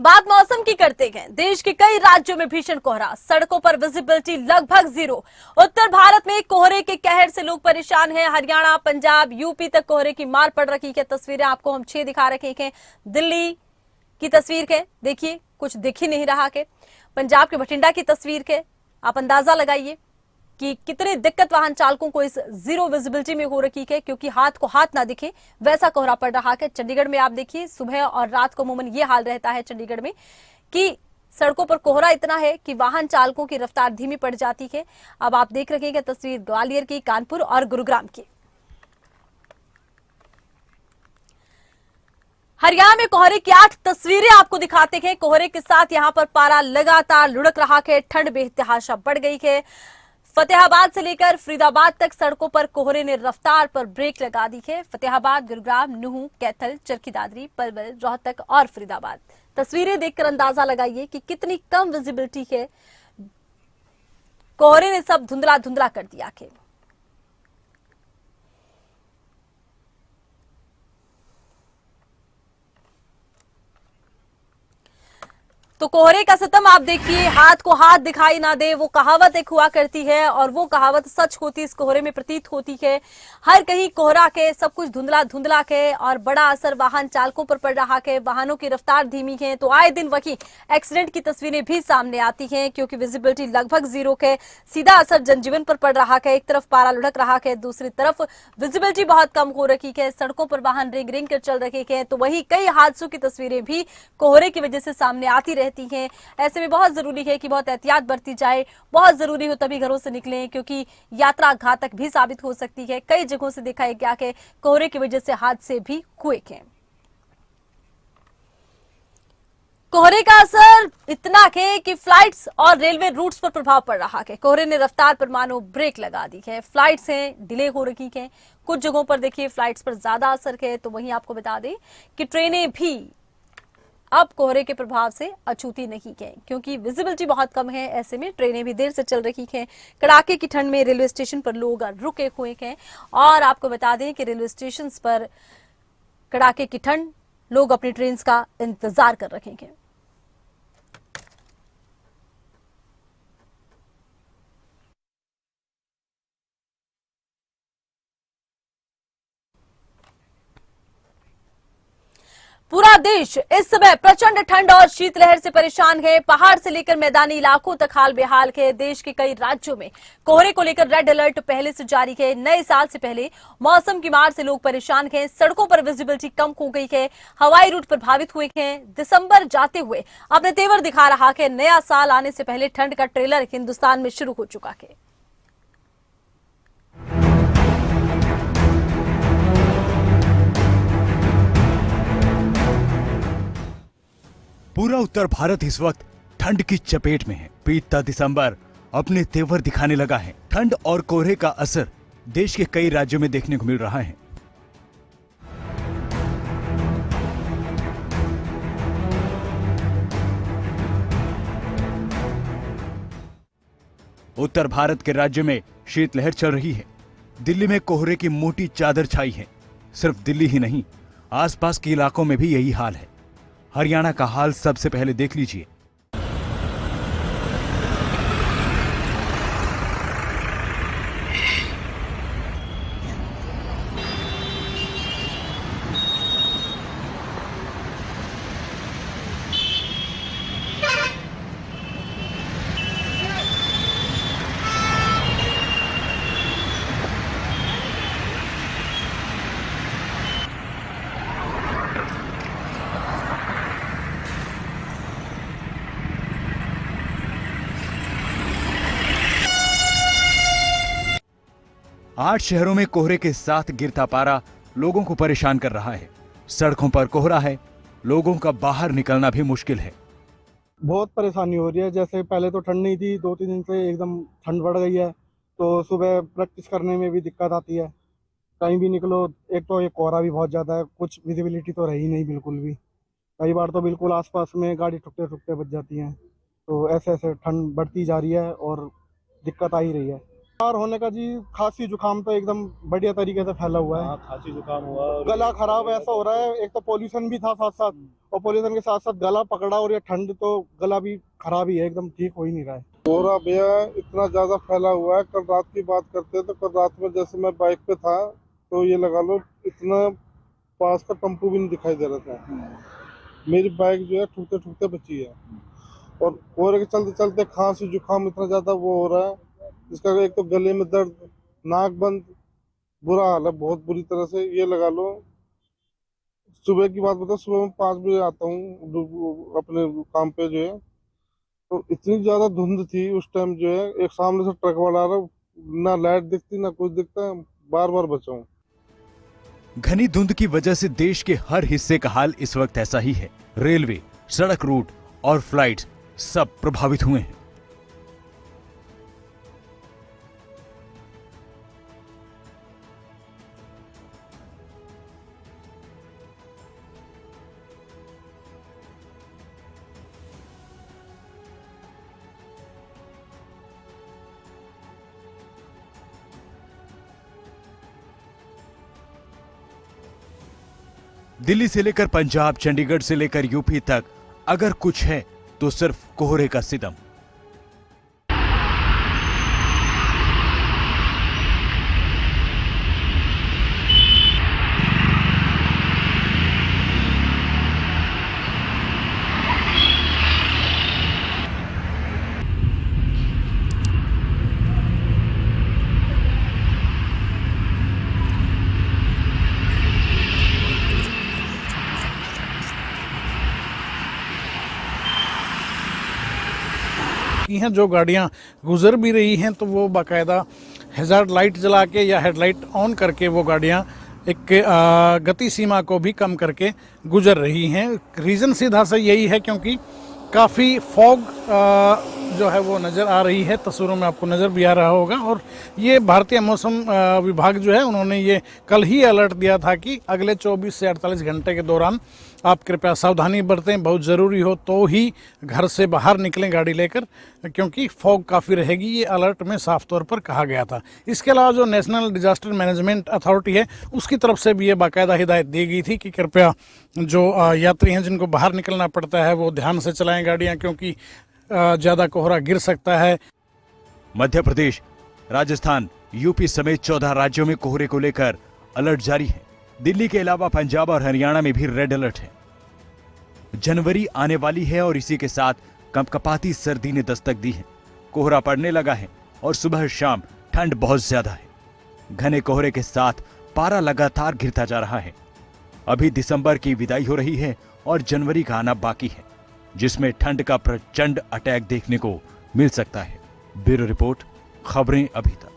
बात मौसम की करते हैं। देश के कई राज्यों में भीषण कोहरा, सड़कों पर विजिबिलिटी लगभग जीरो। उत्तर भारत में कोहरे के कहर से लोग परेशान हैं। हरियाणा, पंजाब, यूपी तक कोहरे की मार पड़ रही है। तस्वीरें आपको हम 6 दिखा रखे हैं। दिल्ली की तस्वीर है, देखिए कुछ दिख ही नहीं रहा। के पंजाब के बठिंडा की तस्वीर है, आप अंदाजा लगाइए कि कितनी दिक्कत वाहन चालकों को इस जीरो विजिबिलिटी में हो रही है, क्योंकि हाथ को हाथ ना दिखे वैसा कोहरा पड़ रहा है। चंडीगढ़ में आप देखिए, सुबह और रात को अमूमन ये हाल रहता है चंडीगढ़ में कि सड़कों पर कोहरा इतना है कि वाहन चालकों की रफ्तार धीमी पड़ जाती है। अब आप देख रहे हैं तस्वीर ग्वालियर की, कानपुर और गुरुग्राम की। हरियाणा में कोहरे की 8 तस्वीरें आपको दिखाते हैं। कोहरे के साथ यहां पर पारा लगातार लुढ़क रहा है, ठंड बेतहाशा बढ़ गई है। फतेहाबाद से लेकर फरीदाबाद तक सड़कों पर कोहरे ने रफ्तार पर ब्रेक लगा दी है। फतेहाबाद, गुरुग्राम, नूंह, कैथल, चरखी दादरी, पलवल, रोहतक और फरीदाबाद। तस्वीरें देखकर अंदाजा लगाइए कि कितनी कम विजिबिलिटी है। कोहरे ने सब धुंधला धुंधला कर दिया है। तो कोहरे का सितम आप देखिए, हाथ को हाथ दिखाई ना दे, वो कहावत एक हुआ करती है और वो कहावत सच होती इस कोहरे में प्रतीत होती है। हर कहीं कोहरा के, सब कुछ धुंधला धुंधला के और बड़ा असर वाहन चालकों पर पड़ रहा है। वाहनों की रफ्तार धीमी है, तो आए दिन वही एक्सीडेंट की तस्वीरें भी सामने आती हैं, क्योंकि विजिबिलिटी लगभग जीरो है। सीधा असर जनजीवन पर पड़ रहा है। एक तरफ पारा लुढ़क रहा है, दूसरी तरफ विजिबिलिटी बहुत कम हो रही है। सड़कों पर वाहन रिंग रिंग कर चल रहे हैं, तो वही कई हादसों की तस्वीरें भी कोहरे की वजह से सामने आती रहती हैं। ऐसे में बहुत जरूरी है कि बहुत एहतियात बरती जाए। बहुत जरूरी हो तभी घरों से निकलें, क्योंकि यात्रा घातक भी साबित हो सकती है। कई जगहों से देखा गया कि कोहरे की वजह से हादसे भी हुए हैं। कोहरे का असर इतना है कि फ्लाइट्स और रेलवे रूट्स पर प्रभाव पड़ रहा है। कोहरे ने रफ्तार पर मानो ब्रेक लगा दी है। फ्लाइट्स हैं, डिले हो रही हैं। कुछ जगहों पर देखिए फ्लाइट्स पर ज्यादा असर है, तो वहीं आपको बता दें कि ट्रेनें भी अब कोहरे के प्रभाव से अछूती नहीं है, क्योंकि विजिबिलिटी बहुत कम है। ऐसे में ट्रेनें भी देर से चल रही हैं। कड़ाके की ठंड में रेलवे स्टेशन पर लोग रुके हुए हैं और आपको बता दें कि रेलवे स्टेशन पर कड़ाके की ठंड, लोग अपनी ट्रेन का इंतजार कर रहे हैं। पूरा देश इस समय प्रचंड ठंड और शीतलहर से परेशान है। पहाड़ से लेकर मैदानी इलाकों तक हाल बेहाल है। देश के कई राज्यों में कोहरे को लेकर रेड अलर्ट पहले से जारी है। नए साल से पहले मौसम की मार से लोग परेशान हैं। सड़कों पर विजिबिलिटी कम हो गई है। हवाई रूट प्रभावित हुए हैं। दिसंबर जाते हुए अपने तेवर दिखा रहा है। नया साल आने से पहले ठंड का ट्रेलर हिंदुस्तान में शुरू हो चुका है। पूरा उत्तर भारत इस वक्त ठंड की चपेट में है। बीतता दिसंबर अपने तेवर दिखाने लगा है। ठंड और कोहरे का असर देश के कई राज्यों में देखने को मिल रहा है। उत्तर भारत के राज्य में शीतलहर चल रही है। दिल्ली में कोहरे की मोटी चादर छाई है। सिर्फ दिल्ली ही नहीं, आसपास के इलाकों में भी यही हाल है। हरियाणा का हाल सबसे पहले देख लीजिए। 8 शहरों में कोहरे के साथ गिरता पारा लोगों को परेशान कर रहा है। सड़कों पर कोहरा है, लोगों का बाहर निकलना भी मुश्किल है। बहुत परेशानी हो रही है। जैसे पहले तो ठंड नहीं थी, 2-3 दिन से एकदम ठंड बढ़ गई है, तो सुबह प्रैक्टिस करने में भी दिक्कत आती है। कहीं भी निकलो, एक तो ये कोहरा भी बहुत ज़्यादा है, कुछ विजिबिलिटी तो रही नहीं बिल्कुल भी। कई बार तो बिल्कुल आसपास में गाड़ी ठुकते ठुकते बच जाती हैं। तो ऐसे ऐसे ठंड बढ़ती जा रही है और दिक्कत आ ही रही है। बीमार होने का जी, खांसी जुकाम तो एकदम बढ़िया तरीके से फैला हुआ है। खांसी जुकाम हुआ और गला खराब ऐसा हो रहा है, एक तो पोल्यूशन भी था साथ साथ, और पोल्यूशन के साथ साथ गला पकड़ा, और ये ठंड तो गला भी खराब ही है, एकदम ठीक हो ही नहीं रहा है। कोहरा भैया इतना ज्यादा फैला हुआ है। कल रात की बात करते हैं तो कल रात में जैसे मैं बाइक पे था तो ये लगा लो इतना पास का टेम्पो भी नहीं दिखाई दे रहा था। मेरी बाइक जो है ठुकते ठुकते बची है, और कोहरे के चलते चलते खांसी जुकाम इतना ज्यादा वो हो रहा है, जिसका एक तो गले में दर्द, नाक बंद, बुरा हाल है बहुत बुरी तरह से। ये लगा लो सुबह की बात बताओ, सुबह में 5 बजे आता हूँ अपने काम पे जो है, तो इतनी ज्यादा धुंध थी उस टाइम जो है, एक सामने से ट्रक वाला आ रहा, ना लाइट दिखती ना कुछ दिखता, बार बार बचाऊं। घनी धुंध की वजह से देश के हर हिस्से का हाल इस वक्त ऐसा ही है। रेलवे, सड़क रूट और फ्लाइट्स सब प्रभावित हुए हैं। दिल्ली से लेकर पंजाब, चंडीगढ़ से लेकर यूपी तक अगर कुछ है तो सिर्फ कोहरे का सितम। की हैं जो गाड़ियां गुजर भी रही हैं तो वो बाकायदा हैजार्ड लाइट जला के या हेडलाइट ऑन करके वो गाड़ियां एक गति सीमा को भी कम करके गुजर रही हैं। रीज़न सीधा सा यही है क्योंकि काफ़ी फॉग जो है वो नज़र आ रही है, तस्वीरों में आपको नज़र भी आ रहा होगा। और ये भारतीय मौसम विभाग जो है उन्होंने ये कल ही अलर्ट दिया था कि अगले 24 से 48 घंटे के दौरान आप कृपया सावधानी बरतें, बहुत ज़रूरी हो तो ही घर से बाहर निकलें गाड़ी लेकर, क्योंकि फॉग काफ़ी रहेगी, ये अलर्ट में साफ तौर पर कहा गया था। इसके अलावा जो नेशनल डिजास्टर मैनेजमेंट अथॉरिटी है उसकी तरफ से भी ये बाकायदा हिदायत दी गई थी कि कृपया जो यात्री हैं जिनको बाहर निकलना पड़ता है वो ध्यान से चलाएं गाड़ियाँ, क्योंकि ज़्यादा कोहरा गिर सकता है। मध्य प्रदेश, राजस्थान, यूपी समेत 14 राज्यों में कोहरे को लेकर अलर्ट जारी है। दिल्ली के अलावा पंजाब और हरियाणा में भी रेड अलर्ट है। जनवरी आने वाली है और इसी के साथ कंपकपाती सर्दी ने दस्तक दी है। कोहरा पड़ने लगा है और सुबह शाम ठंड बहुत ज्यादा है। घने कोहरे के साथ पारा लगातार गिरता जा रहा है। अभी दिसंबर की विदाई हो रही है और जनवरी का आना बाकी है, जिसमें ठंड का प्रचंड अटैक देखने को मिल सकता है। ब्यूरो रिपोर्ट, खबरें अभी तक।